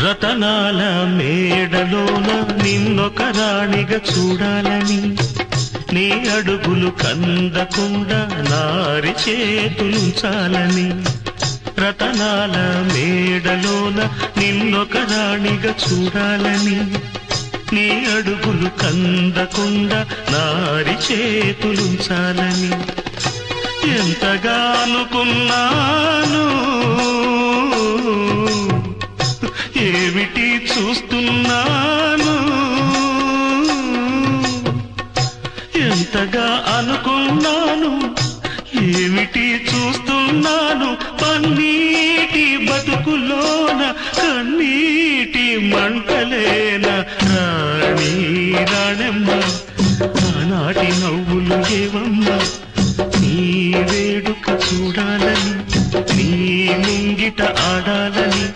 రతనాల మేడలోన నిన్నొక రాణిగా చూడాలని, నీ అడుగులు కందకుండా నారి చేతులుంచాలని. రతనాల మేడలోన నిన్నొక రాణిగా చూడాలని, నీ అడుగులు కందకుండా నారి చేతులుంచాలని. ఎంతగా అనుకున్నాను, ఏమిటి చూస్తున్నాను. ఎంతగా అనుకున్నాను, ఏమిటి చూస్తున్నాను. పన్నీటి బతుకులోన కన్నీటి మంటలేన రాణి రాణమ్మ. ఆనాటి నవ్వులు ఏవమ్మ, నీ వేడుక చూడాలని, నీ ముంగిట ఆడాలని.